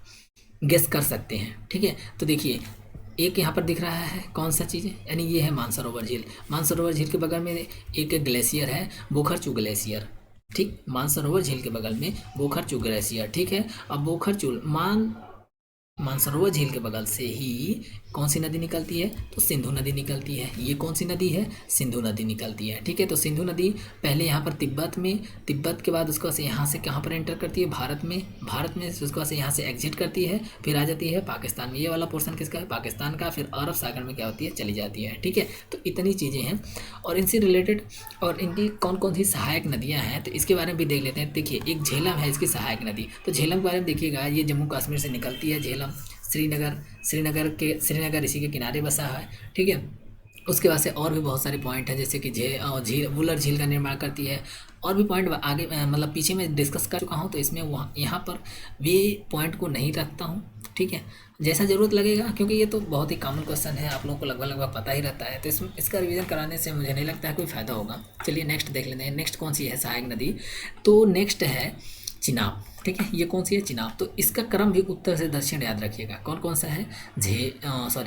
गेस कर सकते हैं। ठीक है, तो देखिए एक यहाँ पर दिख रहा है कौन सा चीज़ है, यानी ये है मानसरोवर झील। मानसरोवर झील के बगल में एक ग्लेशियर है, बोखरचू ग्लेशियर। ठीक, मानसरोवर झील के बगल में बोखरचू ग्लेशियर। ठीक है, अब बोखरचू मानसरोवर झील के बगल से ही कौन सी नदी निकलती है? तो सिंधु नदी निकलती है। ये कौन सी नदी है? सिंधु नदी निकलती है। ठीक है, तो सिंधु नदी पहले यहाँ पर तिब्बत में, तिब्बत के बाद उसके बाद से यहाँ से कहाँ पर एंटर करती है? भारत में, भारत में उसके बाद से यहाँ से एग्जिट करती है, फिर आ जाती है पाकिस्तान में। ये वाला पोर्शन किसका है? पाकिस्तान का। फिर अरब सागर में क्या होती है? चली जाती है। ठीक है, तो इतनी चीज़ें हैं और इनसे रिलेटेड और इनकी कौन कौन सी सहायक नदियाँ हैं तो इसके बारे में भी देख लेते हैं। देखिए, एक झेलम है इसकी सहायक नदी, तो झेलम के बारे में देखिएगा, ये जम्मू कश्मीर से निकलती है झेलम। श्रीनगर, श्रीनगर इसी के किनारे बसा है। ठीक है, उसके बाद से और भी बहुत सारे पॉइंट हैं, जैसे कि झील वुलर झील का निर्माण करती है। और भी पॉइंट आगे मतलब पीछे मैं डिस्कस कर चुका हूँ, तो इसमें वहाँ यहाँ पर वे पॉइंट को नहीं रखता हूँ। ठीक है, जैसा ज़रूरत लगेगा, क्योंकि ये तो बहुत ही कॉमन क्वेश्चन है, आप लोगों को लगभग लगभग पता ही रहता है, तो इसका रिवीजन कराने से मुझे नहीं लगता है कोई फ़ायदा होगा। चलिए नेक्स्ट देख लेते हैं, नेक्स्ट कौन सी है सहायक नदी? तो नेक्स्ट है चिनाब। ठीक है, ये कौन सी है? चिनाब। तो इसका क्रम भी उत्तर से दक्षिण याद रखिएगा, कौन कौन सा है?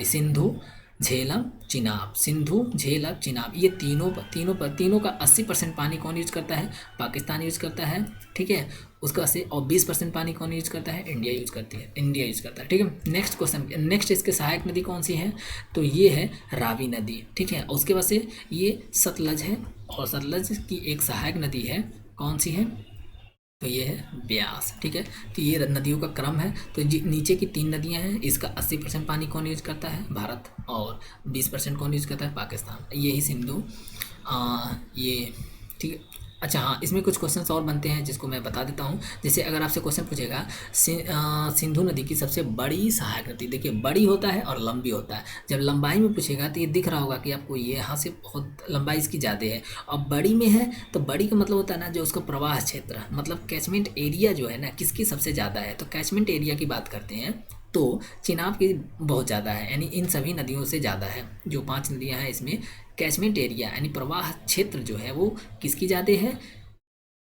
सिंधु, झेलम, चिनाब। सिंधु, झेलम, चिनाब, ये तीनों का 80% पानी कौन यूज करता है? पाकिस्तान यूज करता है। ठीक है, उसका से और 20% पानी कौन यूज करता है? इंडिया यूज करती है, इंडिया यूज करता है। ठीक है, नेक्स्ट क्वेश्चन, नेक्स्ट इसके सहायक नदी कौन सी है? तो ये है रावी नदी। ठीक है, उसके बाद से ये सतलज है, और सतलज की एक सहायक नदी है, कौन सी है? तो ये है ब्यास। ठीक है, तो ये नदियों का क्रम है। तो नीचे की 3 नदियां हैं, इसका 80% पानी कौन यूज करता है? भारत, और 20% कौन यूज करता है? पाकिस्तान। यही सिंधु, ये। ठीक है, अच्छा हाँ, इसमें कुछ क्वेश्चंस और बनते हैं जिसको मैं बता देता हूँ। जैसे अगर आपसे क्वेश्चन पूछेगा सिंधु नदी की सबसे बड़ी सहायक नदी, देखिए बड़ी होता है और लंबी होता है। जब लंबाई में पूछेगा तो ये दिख रहा होगा कि आपको ये यहाँ से बहुत लंबाई इसकी ज़्यादा है, और बड़ी में है तो बड़ी का मतलब होता है ना जो उसका प्रवाह क्षेत्र, मतलब कैचमेंट एरिया जो है ना किसकी सबसे ज़्यादा है, तो कैचमेंट एरिया की बात करते हैं तो चिनाब की बहुत ज़्यादा है, यानी इन सभी नदियों से ज़्यादा है। जो 5 नदियाँ हैं इसमें कैचमेंट एरिया यानी प्रवाह क्षेत्र जो है वो किसकी ज़्यादा है?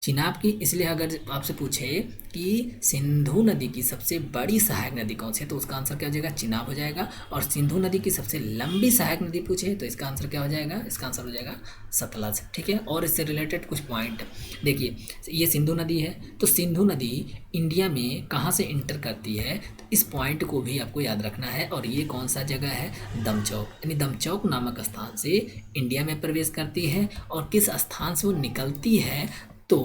चिनाब की। इसलिए अगर आपसे पूछे कि सिंधु नदी की सबसे बड़ी सहायक नदी कौन सी है तो उसका आंसर क्या हो जाएगा? चिनाब हो जाएगा। और सिंधु नदी की सबसे लंबी सहायक नदी पूछे तो इसका आंसर क्या हो जाएगा? इसका आंसर हो जाएगा सतलज। ठीक है, और इससे रिलेटेड कुछ पॉइंट देखिए, ये सिंधु नदी है, तो सिंधु नदी इंडिया में कहाँ से इंटर करती है? तो इस पॉइंट को भी आपको याद रखना है। और ये कौन सा जगह है? दमचौक, यानी दमचौक नामक स्थान से इंडिया में प्रवेश करती है। और किस स्थान से वो निकलती है? तो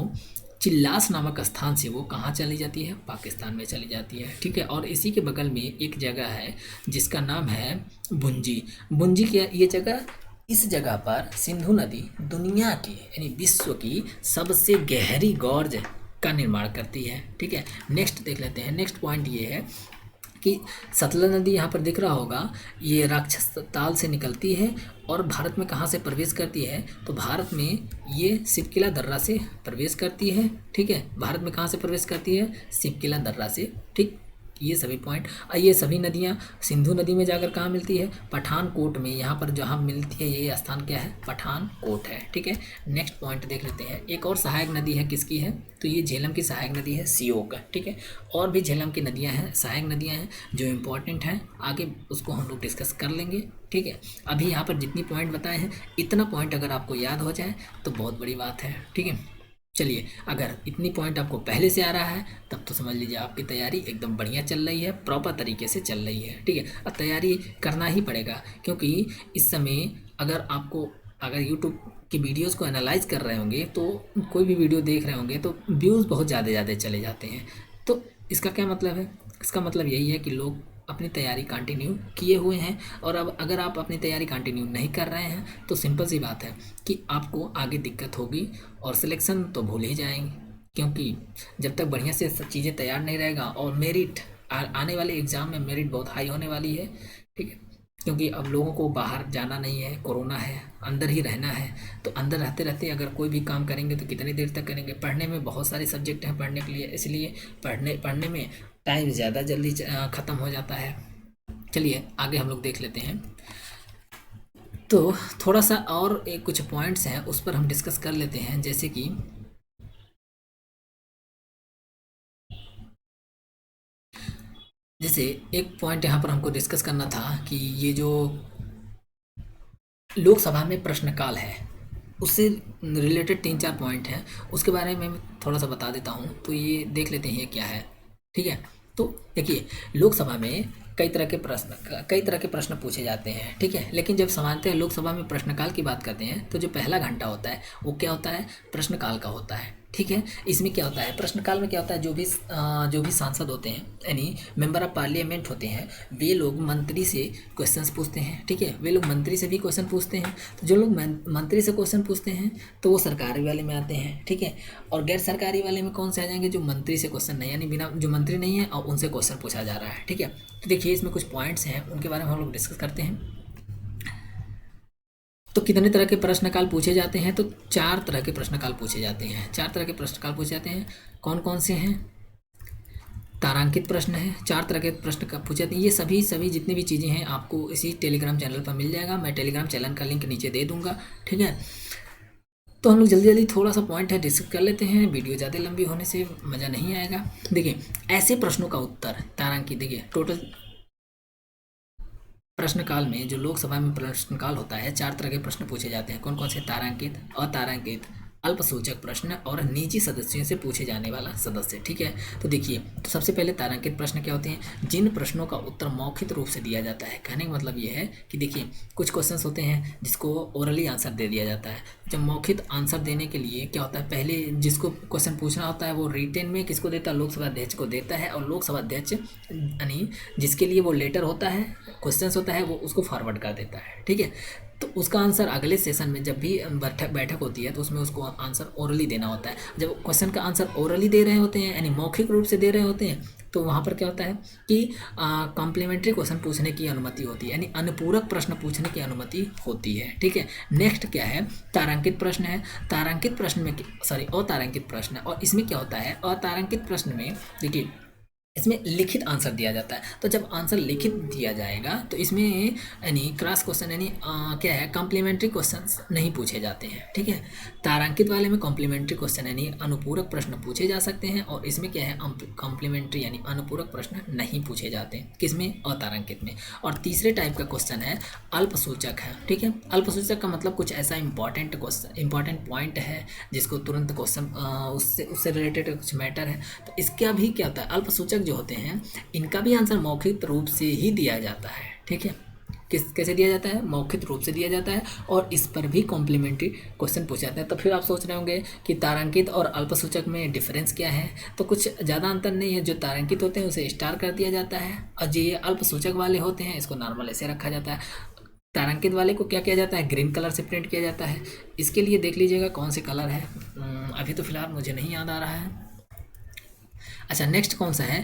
चिल्लास नामक स्थान से वो कहाँ चली जाती है? पाकिस्तान में चली जाती है। ठीक है, और इसी के बगल में एक जगह है जिसका नाम है भुंजी। भुंजी क्या ये जगह? इस जगह पर सिंधु नदी दुनिया की यानी विश्व की सबसे गहरी गॉर्ज का निर्माण करती है। ठीक है, नेक्स्ट देख लेते हैं। नेक्स्ट पॉइंट ये है कि सतलज नदी यहाँ पर दिख रहा होगा, ये राक्षस ताल से निकलती है और भारत में कहाँ से प्रवेश करती है? तो भारत में ये सिपकिला दर्रा से प्रवेश करती है। ठीक है, भारत में कहाँ से प्रवेश करती है? सिपकिला दर्रा से। ठीक, ये सभी पॉइंट। ये सभी नदियाँ सिंधु नदी में जाकर कहाँ मिलती है? पठानकोट में। यहाँ पर जहाँ मिलती है ये स्थान क्या है? पठानकोट है। ठीक है, नेक्स्ट पॉइंट देख लेते हैं। एक और सहायक नदी है, किसकी है? तो ये झेलम की सहायक नदी है, सियोक। ठीक है, और भी झेलम की नदियाँ हैं, सहायक नदियाँ हैं जो इम्पोर्टेंट हैं, आगे उसको हम लोग डिस्कस कर लेंगे। ठीक है, अभी यहाँ पर जितनी पॉइंट बताए हैं इतना पॉइंट अगर आपको याद हो जाए तो बहुत बड़ी बात है। ठीक है, चलिए, अगर इतनी पॉइंट आपको पहले से आ रहा है तब तो समझ लीजिए आपकी तैयारी एकदम बढ़िया चल रही है, प्रॉपर तरीके से चल रही है। ठीक है, अब तैयारी करना ही पड़ेगा, क्योंकि इस समय अगर यूट्यूब की वीडियोस को एनालाइज कर रहे होंगे तो कोई भी वीडियो देख रहे होंगे तो व्यूज़ बहुत ज़्यादा चले जाते हैं। तो इसका क्या मतलब है? इसका मतलब यही है कि लोग अपनी तैयारी कंटिन्यू किए हुए हैं, और अब अगर आप अपनी तैयारी कंटिन्यू नहीं कर रहे हैं तो सिंपल सी बात है कि आपको आगे दिक्कत होगी और सिलेक्शन तो भूल ही जाएंगे, क्योंकि जब तक बढ़िया से सब चीज़ें तैयार नहीं रहेगा। और मेरिट आने वाले एग्ज़ाम में मेरिट बहुत हाई होने वाली है। ठीक है, क्योंकि अब लोगों को बाहर जाना नहीं है, कोरोना है, अंदर ही रहना है, तो अंदर रहते रहते अगर कोई भी काम करेंगे तो कितनी देर तक करेंगे? पढ़ने में बहुत सारे सब्जेक्ट हैं पढ़ने के लिए, इसलिए पढ़ने में टाइम ज़्यादा जल्दी ख़त्म हो जाता है। चलिए आगे हम लोग देख लेते हैं। तो थोड़ा सा और कुछ पॉइंट्स हैं उस पर हम डिस्कस कर लेते हैं, जैसे कि एक पॉइंट यहाँ पर हमको डिस्कस करना था कि ये जो लोकसभा में प्रश्नकाल है उससे रिलेटेड 3-4 पॉइंट हैं, उसके बारे में मैं थोड़ा सा बता देता हूँ। तो ये देख लेते हैं ये क्या है। ठीक है, तो देखिए, लोकसभा में कई तरह के प्रश्न पूछे जाते हैं, ठीक है। लेकिन जब सामान्यतः लोकसभा में प्रश्नकाल की बात करते हैं तो जो पहला घंटा होता है वो क्या होता है, प्रश्नकाल का होता है, ठीक है। इसमें क्या होता है, प्रश्नकाल में क्या होता है, जो भी सांसद होते हैं यानी मेंबर ऑफ पार्लियामेंट होते हैं, वे लोग मंत्री से क्वेश्चंस पूछते हैं, ठीक है। वे लोग मंत्री से भी क्वेश्चन पूछते हैं। तो जो लोग मंत्री से क्वेश्चन पूछते हैं तो वो सरकारी वाले में आते हैं, ठीक है। और गैर सरकारी वाले में कौन से आ जाएंगे, जो मंत्री से क्वेश्चन नहीं, यानी बिना जो मंत्री नहीं है और उनसे क्वेश्चन पूछा जा रहा है, ठीक है। तो देखिए, इसमें कुछ पॉइंट्स हैं, उनके बारे में हम लोग डिस्कस करते हैं। तो कितने तरह के प्रश्नकाल पूछे जाते हैं, तो 4 तरह के प्रश्नकाल पूछे जाते हैं। 4 तरह के प्रश्नकाल पूछे जाते हैं। कौन कौन से हैं, तारांकित प्रश्न है, 4 तरह के प्रश्न का पूछे जाते हैं। ये सभी जितनी भी चीज़ें हैं आपको इसी टेलीग्राम चैनल पर मिल जाएगा, मैं टेलीग्राम चैनल का लिंक नीचे दे दूंगा, ठीक है। तो हम लोग जल्दी जल्दी थोड़ा सा पॉइंट है डिस्कस कर लेते हैं, वीडियो ज़्यादा लंबी होने से मज़ा नहीं आएगा। देखिए, ऐसे प्रश्नों का उत्तर तारांकित, देखिए टोटल प्रश्नकाल में, जो लोकसभा में प्रश्नकाल होता है, 4 तरह के प्रश्न पूछे जाते हैं। कौन कौन से, तारांकित, अतारांकित, अल्पसूचक प्रश्न और निजी सदस्यों से पूछे जाने वाला सदस्य, ठीक है। तो देखिए, तो सबसे पहले तारांकित प्रश्न क्या होते हैं, जिन प्रश्नों का उत्तर मौखिक रूप से दिया जाता है। कहने का मतलब ये है कि देखिए, कुछ क्वेश्चंस होते हैं जिसको ओरली आंसर दे दिया जाता है। जब मौखिक आंसर देने के लिए क्या होता है, पहले जिसको क्वेश्चन पूछना होता है वो रिटेन में किसको देता है, लोकसभा अध्यक्ष को देता है, और लोकसभा अध्यक्ष यानी जिसके लिए वो लेटर होता है, क्वेश्चंस होता है, वो उसको फॉरवर्ड कर देता है, ठीक है। तो उसका आंसर अगले सेशन में जब भी बैठक होती है तो उसमें उसको आंसर ओरली देना होता है। जब क्वेश्चन का आंसर ओरली दे रहे होते हैं यानी मौखिक रूप से दे रहे होते हैं, तो वहाँ पर क्या होता है कि कॉम्प्लीमेंट्री क्वेश्चन पूछने की अनुमति होती है, यानी अनुपूरक प्रश्न पूछने की अनुमति होती है, ठीक है। नेक्स्ट क्या है, तारांकित प्रश्न है। तारांकित प्रश्न में अतारांकित प्रश्न, और इसमें क्या होता है, अतारांकित प्रश्न में देखिए, इसमें लिखित आंसर दिया जाता है। तो जब आंसर लिखित दिया जाएगा तो इसमें यानी क्रॉस क्वेश्चन यानी क्या है, कॉम्प्लीमेंट्री क्वेश्चंस नहीं पूछे जाते हैं, ठीक है। तारांकित वाले में कॉम्प्लीमेंट्री क्वेश्चन यानी अनुपूरक प्रश्न पूछे जा सकते हैं, और इसमें क्या है, कॉम्प्लीमेंट्री यानी अनुपूरक प्रश्न नहीं पूछे जाते, किसमें, अतारांकित में। और तीसरे टाइप का क्वेश्चन है अल्पसूचक है, ठीक है। अल्पसूचक का मतलब कुछ ऐसा इंपॉर्टेंट पॉइंट है जिसको तुरंत क्वेश्चन उससे रिलेटेड कुछ मैटर है, तो इसका भी क्या होता है, अल्पसूचक जो होते हैं इनका भी आंसर मौखिक रूप से ही दिया जाता है, ठीक है। कैसे दिया जाता है, मौखिक रूप से दिया जाता है, और इस पर भी कॉम्प्लीमेंट्री क्वेश्चन पूछे जाते हैं। तो फिर आप सोच रहे होंगे कि तारांकित और अल्पसूचक में डिफरेंस क्या है, तो कुछ ज़्यादा अंतर नहीं है। जो तारांकित होते हैं उसे स्टार कर दिया जाता है, और जो ये अल्पसूचक वाले होते हैं इसको नॉर्मल ऐसे रखा जाता है। तारांकित वाले को क्या किया जाता है, ग्रीन कलर से प्रिंट किया जाता है। इसके लिए देख लीजिएगा कौन से कलर है, अभी तो फिलहाल मुझे नहीं याद आ रहा है। अच्छा, नेक्स्ट कौन सा है,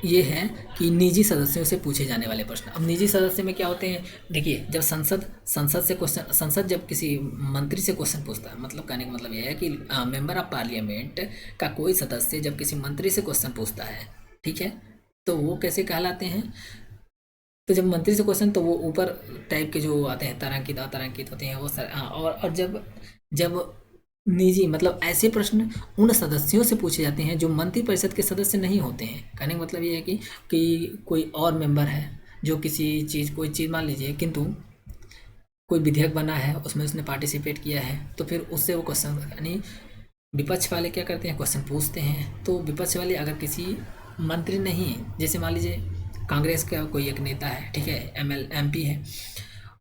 ये है कि निजी सदस्यों से पूछे जाने वाले प्रश्न। अब निजी सदस्य में क्या होते हैं, देखिए, जब संसद जब किसी मंत्री से क्वेश्चन पूछता है, मतलब कहने का मतलब यह है कि मेंबर ऑफ पार्लियामेंट का कोई सदस्य जब किसी मंत्री से क्वेश्चन पूछता है, ठीक है, तो वो कैसे कहलाते हैं, तो जब मंत्री से क्वेश्चन, तो वो ऊपर टाइप के जो आते हैं तारांकित अतारांकित होते हैं वो सर, और जब जब निजी मतलब ऐसे प्रश्न उन सदस्यों से पूछे जाते हैं जो मंत्री परिषद के सदस्य नहीं होते हैं। कहने का मतलब ये है कि कोई और मेंबर है जो कोई चीज़ मान लीजिए, किंतु कोई विधेयक बना है उसमें उसने पार्टिसिपेट किया है, तो फिर उससे वो क्वेश्चन, यानी विपक्ष वाले क्या करते हैं, क्वेश्चन पूछते हैं। तो विपक्ष वाले अगर किसी मंत्री नहीं, जैसे मान लीजिए कांग्रेस का कोई एक नेता है, ठीक है, MP है,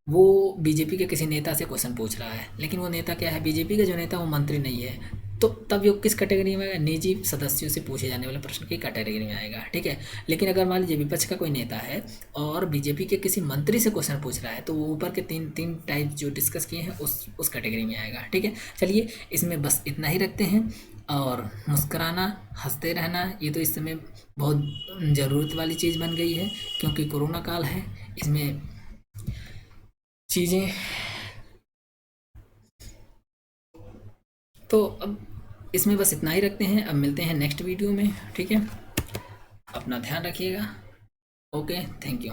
वो बीजेपी के किसी नेता से क्वेश्चन पूछ रहा है, लेकिन वो नेता क्या है, बीजेपी का जो नेता वो मंत्री नहीं है, तो तब वो किस कैटेगरी में आएगा, निजी सदस्यों से पूछे जाने वाले प्रश्न की कैटेगरी में आएगा, ठीक है। लेकिन अगर मान लीजिए विपक्ष का कोई नेता है और बीजेपी के किसी मंत्री से क्वेश्चन पूछ रहा है, तो वो ऊपर के तीन टाइप जो डिस्कस किए हैं उस कैटेगरी में आएगा, ठीक है। चलिए, इसमें बस इतना ही रखते हैं, और मुस्कुराना, हंसते रहना, ये तो इस समय बहुत ज़रूरत वाली चीज़ बन गई है, क्योंकि कोरोना काल है, इसमें चीज़ें, तो अब इसमें बस इतना ही रखते हैं। अब मिलते हैं नेक्स्ट वीडियो में, ठीक है। अपना ध्यान रखिएगा। Okay, thank you.